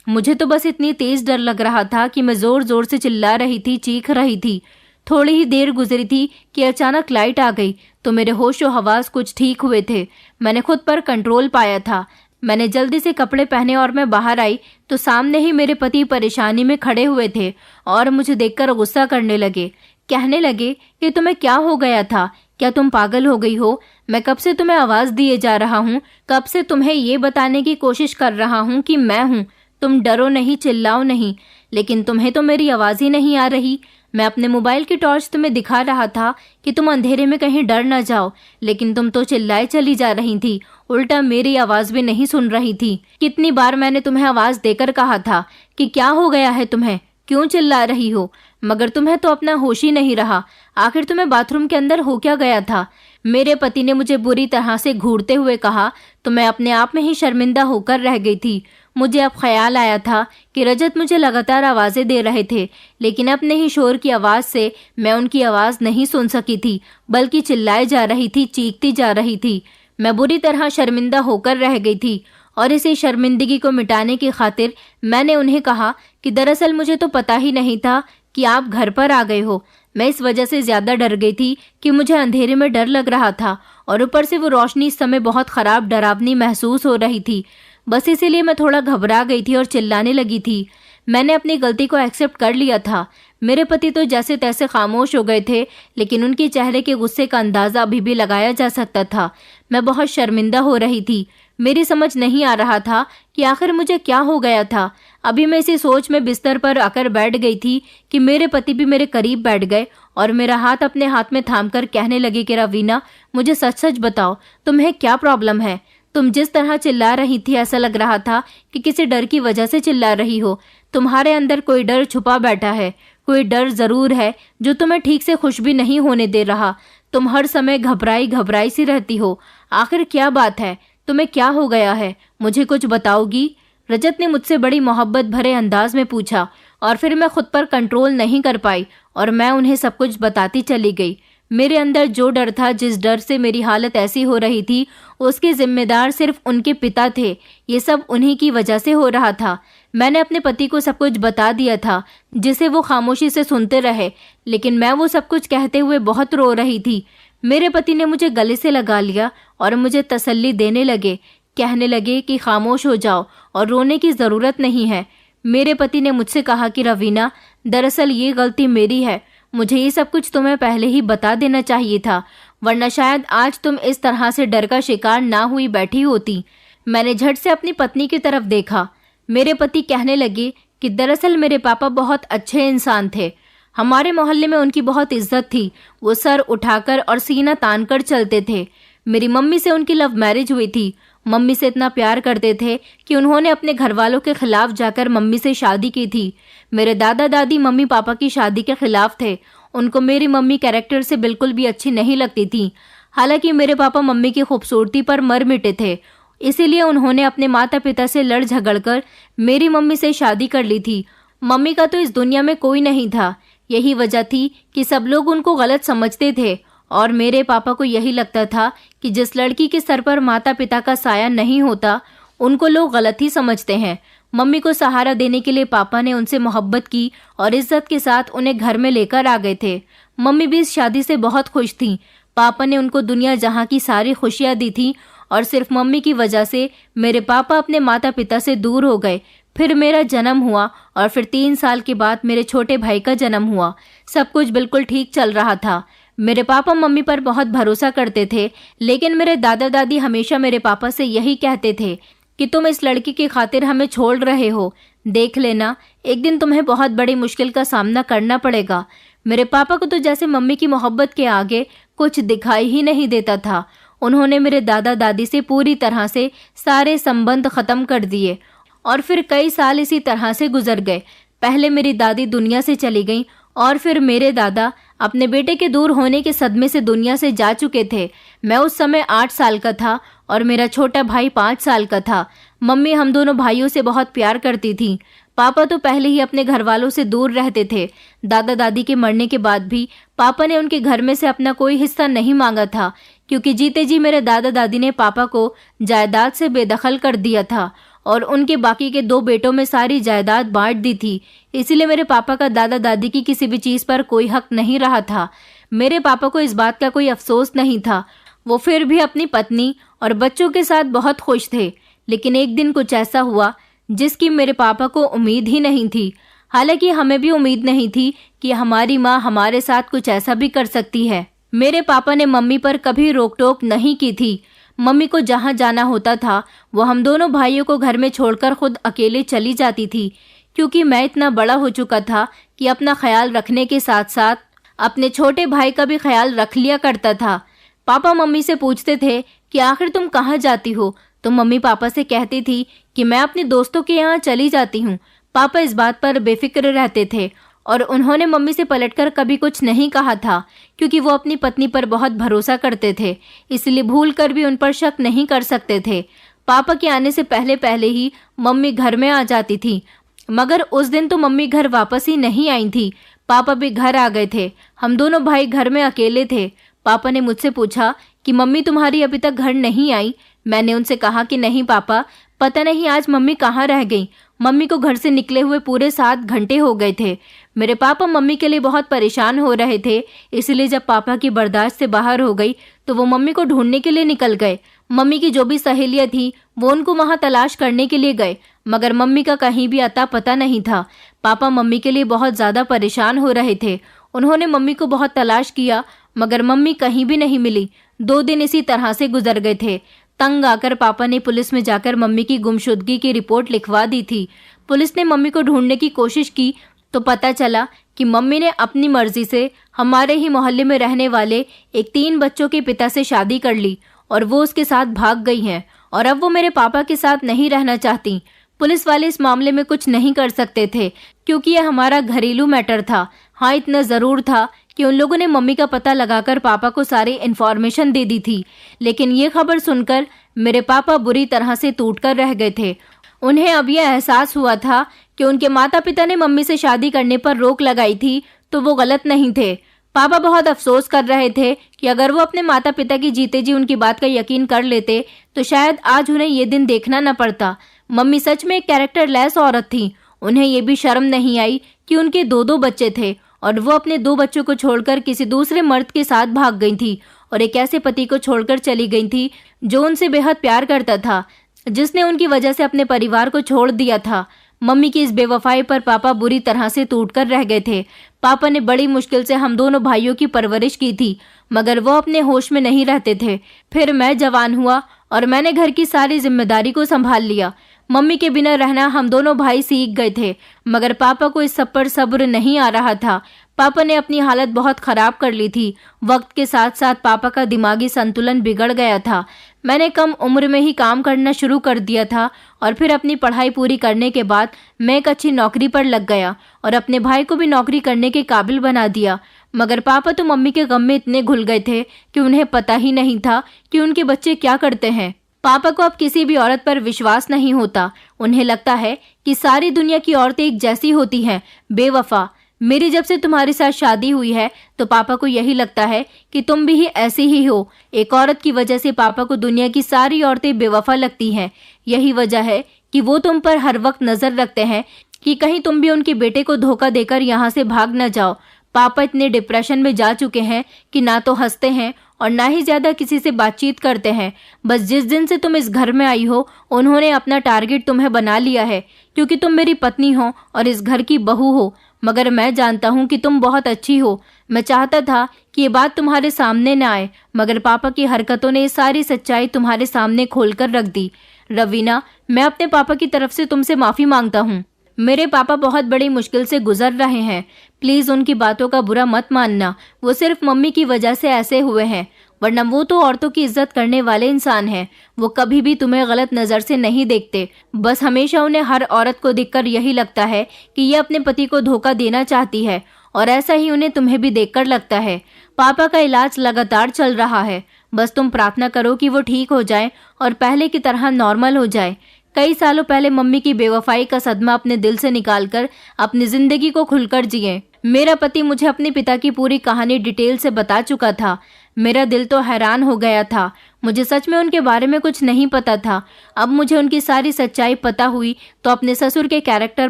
मुझे तो बस इतनी तेज डर लग रहा था कि मैं जोर जोर से चिल्ला रही थी, चीख रही थी। थोड़ी ही देर गुजरी थी कि अचानक लाइट आ गई तो मेरे होश व हवास कुछ ठीक हुए थे। मैंने खुद पर कंट्रोल पाया था। मैंने जल्दी से कपड़े पहने और मैं बाहर आई तो सामने ही मेरे पति परेशानी में खड़े हुए थे और मुझे देखकर गुस्सा करने लगे। कहने लगे कि तुम्हें क्या हो गया था, क्या तुम पागल हो गई हो? मैं कब से तुम्हें आवाज़ दिए जा रहा हूँ, कब से तुम्हें ये बताने की कोशिश कर रहा हूँ कि मैं हूँ। तुम डरो नहीं, चिल्लाओ नहीं, लेकिन तुम्हें तो मेरी आवाज़ ही नहीं आ रही। मैं अपने मोबाइल की टॉर्च तुम्हें दिखा रहा था कि तुम अंधेरे में कहीं डर न जाओ, लेकिन तुम तो चिल्लाए चली जा रही थी, उल्टा मेरी आवाज़ भी नहीं सुन रही थी। कितनी बार मैंने तुम्हें आवाज़ देकर कहा था कि क्या हो गया है तुम्हें, क्यों चिल्ला रही हो, मगर तुम्हें तो अपना होश ही नहीं रहा। आखिर तुम्हें बाथरूम के अंदर हो क्या गया था? मेरे पति ने मुझे बुरी तरह से घूरते हुए कहा तो मैं अपने आप में ही शर्मिंदा होकर रह गई थी। मुझे अब ख्याल आया था कि रजत मुझे लगातार आवाज़ें दे रहे थे, लेकिन अपने ही शोर की आवाज़ से मैं उनकी आवाज़ नहीं सुन सकी थी, बल्कि चिल्लाए जा रही थी, चीखती जा रही थी। मैं बुरी तरह शर्मिंदा होकर रह गई थी और इसी शर्मिंदगी को मिटाने की खातिर मैंने उन्हें कहा कि दरअसल मुझे तो पता ही नहीं था कि आप घर पर आ गए हो। मैं इस वजह से ज्यादा डर गई थी कि मुझे अंधेरे में डर लग रहा था और ऊपर से वो रोशनी इस समय बहुत खराब डरावनी महसूस हो रही थी। बस इसीलिए मैं थोड़ा घबरा गई थी और चिल्लाने लगी थी। मैंने अपनी गलती को एक्सेप्ट कर लिया था। मेरे पति तो जैसे तैसे खामोश हो गए थे, लेकिन उनके चेहरे के गुस्से का अंदाजा अभी भी लगाया जा सकता था। मैं बहुत शर्मिंदा हो रही थी। मेरी समझ नहीं आ रहा था कि आखिर मुझे क्या हो गया था। अभी मैं इसी सोच में बिस्तर पर आकर बैठ गई थी कि मेरे पति भी मेरे करीब बैठ गए और मेरा हाथ अपने हाथ में थामकर कहने लगे कि रवीना, मुझे सच सच बताओ, तुम्हें क्या प्रॉब्लम है? तुम जिस तरह चिल्ला रही थी ऐसा लग रहा था कि किसी डर की वजह से चिल्ला रही हो। तुम्हारे अंदर कोई डर छुपा बैठा है, कोई डर जरूर है जो तुम्हें ठीक से खुश भी नहीं होने दे रहा। तुम हर समय घबराई घबराई सी रहती हो। आखिर क्या बात है? तुम्हें क्या हो गया है? मुझे कुछ बताओगी? रजत ने मुझसे बड़ी मोहब्बत भरे अंदाज में पूछा और फिर मैं खुद पर कंट्रोल नहीं कर पाई और मैं उन्हें सब कुछ बताती चली गई। मेरे अंदर जो डर था, जिस डर से मेरी हालत ऐसी हो रही थी, उसके जिम्मेदार सिर्फ उनके पिता थे। ये सब उन्हीं की वजह से हो रहा था। मैंने अपने पति को सब कुछ बता दिया था, जिसे वो खामोशी से सुनते रहे, लेकिन मैं वो सब कुछ कहते हुए बहुत रो रही थी। मेरे पति ने मुझे गले से लगा लिया और मुझे तसल्ली देने लगे। कहने लगे कि खामोश हो जाओ और रोने की जरूरत नहीं है। मेरे पति ने मुझसे कहा कि रवीना, दरअसल ये गलती मेरी है। मुझे ये सब कुछ तुम्हें पहले ही बता देना चाहिए था, वरना शायद आज तुम इस तरह से डर का शिकार ना हुई बैठी होती। मैंने झट से अपनी पत्नी की तरफ देखा। मेरे पति कहने लगे कि दरअसल मेरे पापा बहुत अच्छे इंसान थे। हमारे मोहल्ले में उनकी बहुत इज्जत थी। वो सर उठाकर और सीना तानकर चलते थे। मेरी मम्मी से उनकी लव मैरिज हुई थी। मम्मी से इतना प्यार करते थे कि उन्होंने अपने घर वालों के खिलाफ जाकर मम्मी से शादी की थी। मेरे दादा दादी मम्मी पापा की शादी के खिलाफ थे। उनको मेरी मम्मी कैरेक्टर से बिल्कुल भी अच्छी नहीं लगती थी। हालांकि मेरे पापा मम्मी की खूबसूरती पर मर मिटे थे, इसीलिए उन्होंने अपने माता पिता से लड़ झगड़ कर मेरी मम्मी से शादी कर ली थी। मम्मी का तो इस दुनिया में कोई नहीं था। यही वजह थी कि सब लोग उनको गलत समझते थे और मेरे पापा को यही लगता था कि जिस लड़की के सर पर माता पिता का साया नहीं होता, उनको लोग गलत ही समझते हैं। मम्मी को सहारा देने के लिए पापा ने उनसे मोहब्बत की और इज्जत के साथ उन्हें घर में लेकर आ गए थे। मम्मी भी इस शादी से बहुत खुश थी। पापा ने उनको दुनिया जहां की सारी खुशियां दी थी और सिर्फ मम्मी की वजह से मेरे पापा अपने माता पिता से दूर हो गए। फिर मेरा जन्म हुआ और फिर 3 साल के बाद मेरे छोटे भाई का जन्म हुआ। सब कुछ बिल्कुल ठीक चल रहा था। मेरे पापा मम्मी पर बहुत भरोसा करते थे, लेकिन मेरे दादा दादी हमेशा मेरे पापा से यही कहते थे कि तुम इस लड़की की खातिर हमें छोड़ रहे हो। देख लेना, एक दिन तुम्हें बहुत बड़ी मुश्किल का सामना करना पड़ेगा। मेरे पापा को तो जैसे मम्मी की मोहब्बत के आगे कुछ दिखाई ही नहीं देता था। उन्होंने मेरे दादा दादी से पूरी तरह से सारे संबंध खत्म कर दिए और फिर कई साल इसी तरह से गुजर गए। पहले मेरी दादी दुनिया से चली गई और फिर मेरे दादा अपने बेटे के दूर होने के सदमे से दुनिया से जा चुके थे। मैं उस समय 8 साल का था और मेरा छोटा भाई 5 साल का था। मम्मी हम दोनों भाइयों से बहुत प्यार करती थी। पापा तो पहले ही अपने घर वालों से दूर रहते थे। दादा दादी के मरने के बाद भी पापा ने उनके घर में से अपना कोई हिस्सा नहीं मांगा था, क्योंकि जीते जी मेरे दादा दादी ने पापा को जायदाद से बेदखल कर दिया था और उनके बाकी के 2 बेटों में सारी जायदाद बांट दी थी। इसीलिए मेरे पापा का दादा दादी की किसी भी चीज पर कोई हक नहीं रहा था। मेरे पापा को इस बात का कोई अफसोस नहीं था। वो फिर भी अपनी पत्नी और बच्चों के साथ बहुत खुश थे। लेकिन एक दिन कुछ ऐसा हुआ जिसकी मेरे पापा को उम्मीद ही नहीं थी। हालांकि हमें भी उम्मीद नहीं थी कि हमारी माँ हमारे साथ कुछ ऐसा भी कर सकती है। मेरे पापा ने मम्मी पर कभी रोक टोक नहीं की थी। मम्मी को जहाँ जाना होता था वो हम दोनों भाइयों को घर में छोड़कर खुद अकेले चली जाती थी, क्योंकि मैं इतना बड़ा हो चुका था कि अपना ख्याल रखने के साथ साथ अपने छोटे भाई का भी ख्याल रख लिया करता था। पापा मम्मी से पूछते थे कि आखिर तुम कहाँ जाती हो, तो मम्मी पापा से कहती थी कि मैं अपने दोस्तों के यहाँ चली जाती हूँ। पापा इस बात पर बेफिक्र रहते थे और उन्होंने मम्मी से पलटकर कभी कुछ नहीं कहा था, क्योंकि वो अपनी पत्नी पर बहुत भरोसा करते थे, इसलिए भूल कर भी उन पर शक नहीं कर सकते थे। पापा के आने से पहले पहले ही मम्मी घर में आ जाती थी, मगर उस दिन तो मम्मी घर वापस ही नहीं आई थी। पापा भी घर आ गए थे। हम दोनों भाई घर में अकेले थे। पापा ने मुझसे पूछा कि मम्मी तुम्हारी अभी तक घर नहीं आई। मैंने उनसे कहा कि नहीं पापा, पता नहीं आज मम्मी कहाँ रह गई। मम्मी को घर से निकले हुए पूरे 7 घंटे हो गए थे। मेरे पापा मम्मी के लिए बहुत परेशान हो रहे थे, इसलिए जब पापा की बर्दाश्त से बाहर हो गई तो वो मम्मी को ढूंढने के लिए निकल गए। मम्मी की जो भी सहेलियां थी वो उनको वहां तलाश करने के लिए गए, मगर मम्मी का कहीं भी अता पता नहीं था। पापा मम्मी के लिए बहुत ज्यादा परेशान हो रहे थे। उन्होंने मम्मी को बहुत तलाश किया, मगर मम्मी कहीं भी नहीं मिली। 2 दिन इसी तरह से गुजर गए थे। तंग आकर पापा ने पुलिस में जाकर मम्मी की गुमशुदगी की रिपोर्ट लिखवा दी थी। पुलिस ने मम्मी को ढूंढने की कोशिश की तो पता चला कि मम्मी ने अपनी मर्जी से हमारे ही मोहल्ले में रहने वाले एक 3 बच्चों के पिता से शादी कर ली और वो उसके साथ भाग गई हैं और अब वो मेरे पापा के साथ नहीं रहना चाहती। पुलिस वाले इस मामले में कुछ नहीं कर सकते थे क्योंकि यह हमारा घरेलू मैटर था। हाँ, इतना जरूर था कि उन लोगों ने मम्मी का पता लगाकर पापा को सारी इन्फॉर्मेशन दे दी थी, लेकिन ये खबर सुनकर मेरे पापा बुरी तरह से टूटकर रह गए थे। उन्हें अब यह एहसास हुआ था कि उनके माता पिता ने मम्मी से शादी करने पर रोक लगाई थी तो वो गलत नहीं थे। पापा बहुत अफसोस कर रहे थे कि अगर वो अपने माता पिता की जीते जी उनकी बात का यकीन कर लेते तो शायद आज उन्हें ये दिन देखना न पड़ता। मम्मी सच में एक कैरेक्टरलेस औरत थी। उन्हें ये भी शर्म नहीं आई कि उनके 2 बच्चे थे और वो अपने 2 बच्चों को छोड़कर किसी दूसरे मर्द के साथ भाग गई थी और एक ऐसे पति को छोड़कर चली गई थी जो उनसे बेहद प्यार करता था, जिसने उनकी वजह से अपने परिवार को छोड़ दिया था। मम्मी की इस बेवफाई पर पापा बुरी तरह से टूटकर रह गए थे। पापा ने बड़ी मुश्किल से हम दोनों भाइयों की परवरिश की थी, मगर वो अपने होश में नहीं रहते थे। फिर मैं जवान हुआ और मैंने घर की सारी जिम्मेदारी को संभाल लिया। मम्मी के बिना रहना हम दोनों भाई सीख गए थे, मगर पापा को इस सब पर सब्र नहीं आ रहा था। पापा ने अपनी हालत बहुत खराब कर ली थी। वक्त के साथ साथ पापा का दिमागी संतुलन बिगड़ गया था। मैंने कम उम्र में ही काम करना शुरू कर दिया था और फिर अपनी पढ़ाई पूरी करने के बाद मैं एक अच्छी नौकरी पर लग गया और अपने भाई को भी नौकरी करने के काबिल बना दिया। मगर पापा तो मम्मी के गम में इतने घुल गए थे कि उन्हें पता ही नहीं था कि उनके बच्चे क्या करते हैं। पापा को अब किसी भी औरत पर विश्वास नहीं होता। उन्हें लगता है कि सारी दुनिया की औरतें एक जैसी होती हैं, बेवफा। मेरी जब से तुम्हारे साथ शादी हुई है तो पापा को यही लगता है कि तुम भी ऐसी ही हो। एक औरत की वजह से पापा को दुनिया की सारी औरतें बेवफा लगती हैं। यही वजह है कि वो तुम पर हर वक्त नजर रखते हैं कि कहीं तुम भी उनके बेटे को धोखा देकर यहाँ से भाग न जाओ। पापा इतने डिप्रेशन में जा चुके हैं कि ना तो हंसते हैं और ना ही ज्यादा किसी से बातचीत करते हैं। बस जिस दिन से तुम इस घर में आई हो उन्होंने अपना टारगेट तुम्हें बना लिया है, क्योंकि तुम मेरी पत्नी हो और इस घर की बहू हो। मगर मैं जानता हूँ कि तुम बहुत अच्छी हो। मैं चाहता था कि ये बात तुम्हारे सामने न आए, मगर पापा की हरकतों ने ये सारी सच्चाई तुम्हारे सामने खोलकर रख दी। रवीना, मैं अपने पापा की तरफ से तुमसे माफी मांगता हूँ। मेरे पापा बहुत बड़ी मुश्किल से गुजर रहे हैं। प्लीज उनकी बातों का बुरा मत मानना। वो सिर्फ मम्मी की वजह से ऐसे हुए हैं, वरना वो तो औरतों की इज्जत करने वाले इंसान हैं। वो कभी भी तुम्हें गलत नजर से नहीं देखते। बस हमेशा उन्हें हर औरत को देखकर यही लगता है कि ये अपने पति को धोखा देना चाहती है, और ऐसा ही उन्हें तुम्हें भी देखकर लगता है। पापा का इलाज लगातार चल रहा है। बस तुम प्रार्थना करो कि वो ठीक हो जाए और पहले की तरह नॉर्मल हो जाए। कई सालों पहले मम्मी की बेवफाई का सदमा अपने दिल से निकालकर अपनी जिंदगी को खुलकर जिए। मेरा पति मुझे अपने पिता की पूरी कहानी डिटेल से बता चुका था। मेरा दिल तो हैरान हो गया था। मुझे सच में उनके बारे में कुछ नहीं पता था। अब मुझे उनकी सारी सच्चाई पता हुई तो अपने ससुर के कैरेक्टर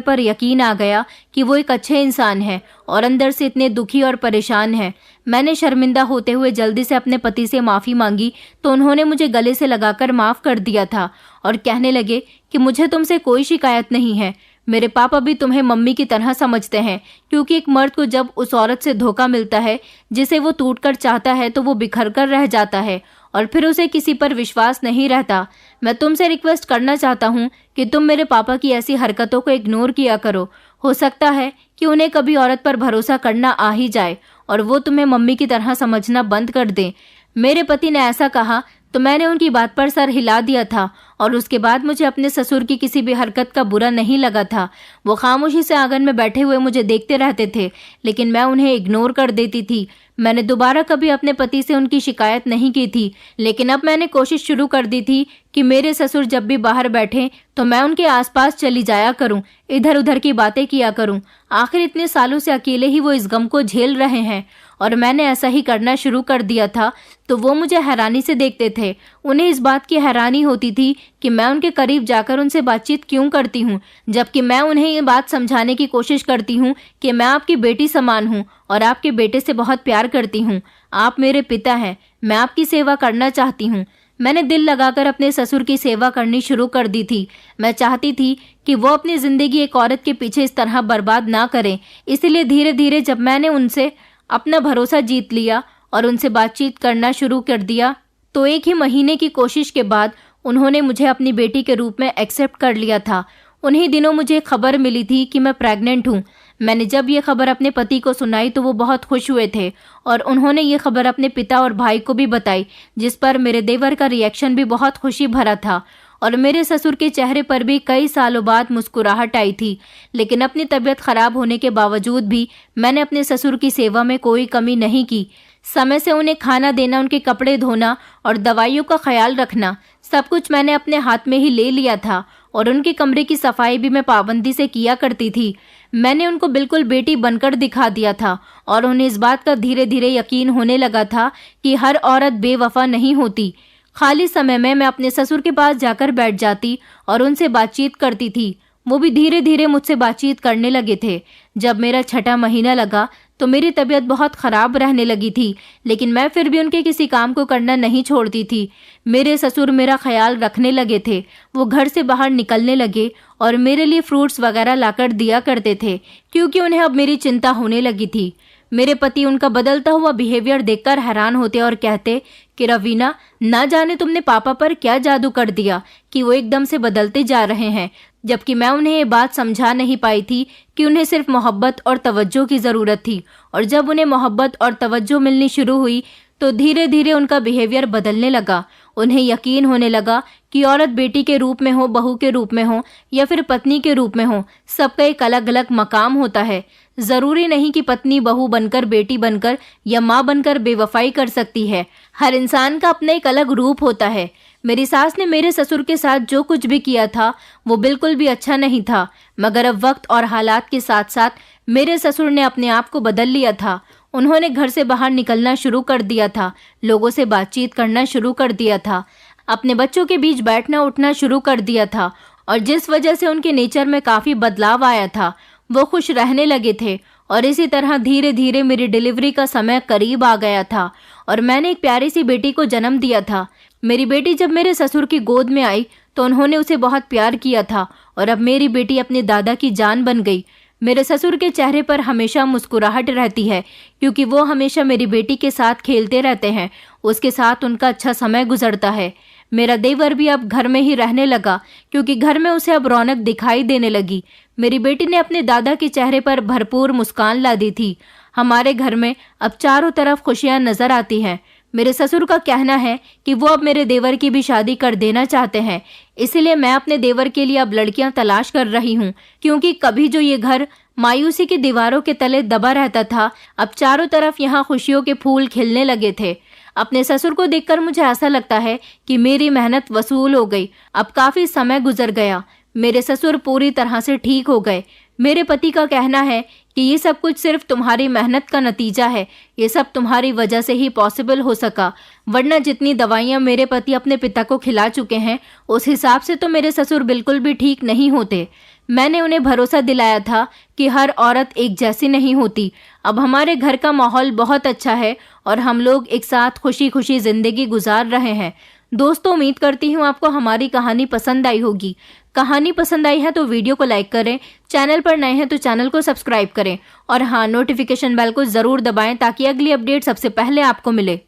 पर यकीन आ गया कि वो एक अच्छे इंसान हैं और अंदर से इतने दुखी और परेशान हैं। मैंने शर्मिंदा होते हुए जल्दी से अपने पति से माफ़ी मांगी तो उन्होंने मुझे गले से लगाकर माफ़ कर दिया था और कहने लगे कि मुझे तुमसे कोई शिकायत नहीं है। मेरे पापा भी तुम्हें मम्मी की तरह समझते हैं, क्योंकि एक मर्द को जब उस औरत से धोखा मिलता है जिसे वो टूटकर चाहता है तो वो बिखर कर रह जाता है और फिर उसे किसी पर विश्वास नहीं रहता। मैं तुमसे रिक्वेस्ट करना चाहता हूँ कि तुम मेरे पापा की ऐसी हरकतों को इग्नोर किया करो। हो सकता है कि उन्हें कभी औरत पर भरोसा करना आ ही जाए और वो तुम्हें मम्मी की तरह समझना बंद कर दें। मेरे पति ने ऐसा कहा तो मैंने उनकी बात पर सर हिला दिया था और उसके बाद मुझे अपने ससुर की किसी भी हरकत का बुरा नहीं लगा था। वो खामोशी से आंगन में बैठे हुए मुझे देखते रहते थे, लेकिन मैं उन्हें इग्नोर कर देती थी। मैंने दोबारा कभी अपने पति से उनकी शिकायत नहीं की थी, लेकिन अब मैंने कोशिश शुरू कर दी थी कि मेरे ससुर जब भी बाहर बैठे तो मैं उनके आसपास चली जाया करूं, इधर उधर की बातें किया करूं। आखिर इतने सालों से अकेले ही वो इस गम को झेल रहे हैं और मैंने ऐसा ही करना शुरू कर दिया था तो वो मुझे हैरानी से देखते थे। उन्हें इस बात की हैरानी होती थी कि मैं उनके करीब जाकर उनसे बातचीत क्यों करती हूँ, जबकि मैं उन्हें ये बात समझाने की कोशिश करती हूँ कि मैं आपकी बेटी समान हूँ और आपके बेटे से बहुत प्यार करती हूँ। आप मेरे पिता हैं, मैं आपकी सेवा करना चाहती हूँ। मैंने दिल लगाकर अपने ससुर की सेवा करनी शुरू कर दी थी। मैं चाहती थी कि वो अपनी जिंदगी एक औरत के पीछे इस तरह बर्बाद ना करें। इसलिए धीरे धीरे जब मैंने उनसे अपना भरोसा जीत लिया और उनसे बातचीत करना शुरू कर दिया तो 1 ही महीने की कोशिश के बाद उन्होंने मुझे अपनी बेटी के रूप में एक्सेप्ट कर लिया था। उन्हीं दिनों मुझे खबर मिली थी कि मैं प्रेग्नेंट हूँ। मैंने जब ये खबर अपने पति को सुनाई तो वो बहुत खुश हुए थे और उन्होंने ये खबर अपने पिता और भाई को भी बताई, जिस पर मेरे देवर का रिएक्शन भी बहुत खुशी भरा था और मेरे ससुर के चेहरे पर भी कई सालों बाद मुस्कुराहट आई थी। लेकिन अपनी तबीयत खराब होने के बावजूद भी मैंने अपने ससुर की सेवा में कोई कमी नहीं की। समय से उन्हें खाना देना, उनके कपड़े धोना और दवाइयों का ख्याल रखना, सब कुछ मैंने अपने हाथ में ही ले लिया था और उनके कमरे की सफाई भी मैं पाबंदी से किया करती थी। मैंने उनको बिल्कुल बेटी बनकर दिखा दिया था और उन्हें इस बात का धीरे धीरे यकीन होने लगा था कि हर औरत बेवफा नहीं होती। खाली समय में मैं अपने ससुर के पास जाकर बैठ जाती और उनसे बातचीत करती थी। वो भी धीरे धीरे मुझसे बातचीत करने लगे थे। जब मेरा 6ठा महीना लगा तो मेरी तबीयत बहुत खराब रहने लगी थी, लेकिन मैं फिर भी उनके किसी काम को करना नहीं छोड़ती थी। मेरे ससुर मेरा ख्याल रखने लगे थे। वो घर से बाहर निकलने लगे और मेरे लिए फ्रूट्स वगैरह लाकर दिया करते थे, क्योंकि उन्हें अब मेरी चिंता होने लगी थी। मेरे पति उनका बदलता हुआ बिहेवियर देखकर हैरान होते और कहते कि रवीना, ना जाने तुमने पापा पर क्या जादू कर दिया कि वो एकदम से बदलते जा रहे हैं। जबकि मैं उन्हें ये बात समझा नहीं पाई थी कि उन्हें सिर्फ मोहब्बत और तवज्जो की ज़रूरत थी, और जब उन्हें मोहब्बत और तवज्जो मिलनी शुरू हुई तो धीरे धीरे उनका बिहेवियर बदलने लगा। उन्हें यकीन होने लगा कि औरत बेटी के रूप में हो, बहू के रूप में हो या फिर पत्नी के रूप में हो, सबका एक अलग अलग मकाम होता है। ज़रूरी नहीं कि पत्नी बहू बनकर, बेटी बनकर या माँ बनकर बेवफाई कर सकती है। हर इंसान का अपना एक अलग रूप होता है। मेरी सास ने मेरे ससुर के साथ जो कुछ भी किया था वो बिल्कुल भी अच्छा नहीं था, मगर अब वक्त और हालात के साथ साथ मेरे ससुर ने अपने आप को बदल लिया था। उन्होंने घर से बाहर निकलना शुरू कर दिया था, लोगों से बातचीत करना शुरू कर दिया था, अपने बच्चों के बीच बैठना उठना शुरू कर दिया था, और जिस वजह से उनके नेचर में काफ़ी बदलाव आया था। वो खुश रहने लगे थे और इसी तरह धीरे धीरे मेरी डिलीवरी का समय करीब आ गया था और मैंने एक प्यारी सी बेटी को जन्म दिया था। मेरी बेटी जब मेरे ससुर की गोद में आई तो उन्होंने उसे बहुत प्यार किया था और अब मेरी बेटी अपने दादा की जान बन गई। मेरे ससुर के चेहरे पर हमेशा मुस्कुराहट रहती है, क्योंकि वो हमेशा मेरी बेटी के साथ खेलते रहते हैं। उसके साथ उनका अच्छा समय गुजरता है। मेरा देवर भी अब घर में ही रहने लगा, क्योंकि घर में उसे अब रौनक दिखाई देने लगी। मेरी बेटी ने अपने दादा के चेहरे पर भरपूर मुस्कान ला दी थी। हमारे घर में अब चारों तरफ खुशियां नजर आती हैं। मेरे ससुर का कहना है कि वो अब मेरे देवर की भी शादी कर देना चाहते हैं, इसलिए मैं अपने देवर के लिए अब लड़कियां तलाश कर रही हूँ, क्योंकि कभी जो ये घर मायूसी की दीवारों के तले दबा रहता था, अब चारों तरफ यहाँ खुशियों के फूल खिलने लगे थे। अपने ससुर को देखकर मुझे ऐसा लगता है कि मेरी मेहनत वसूल हो गई। अब काफी समय गुजर गया, मेरे ससुर पूरी तरह से ठीक हो गए। मेरे पति का कहना है कि ये सब कुछ सिर्फ तुम्हारी मेहनत का नतीजा है, ये सब तुम्हारी वजह से ही पॉसिबल हो सका, वरना जितनी दवाइयाँ मेरे पति अपने पिता को खिला चुके हैं उस हिसाब से तो मेरे ससुर बिल्कुल भी ठीक नहीं होते। मैंने उन्हें भरोसा दिलाया था कि हर औरत एक जैसी नहीं होती। अब हमारे घर का माहौल बहुत अच्छा है और हम लोग एक साथ खुशी खुशी जिंदगी गुजार रहे हैं। दोस्तों, उम्मीद करती हूँ आपको हमारी कहानी पसंद आई होगी। कहानी पसंद आई है तो वीडियो को लाइक करें, चैनल पर नए हैं तो चैनल को सब्सक्राइब करें और हाँ, नोटिफिकेशन बेल को ज़रूर दबाएं ताकि अगली अपडेट सबसे पहले आपको मिले।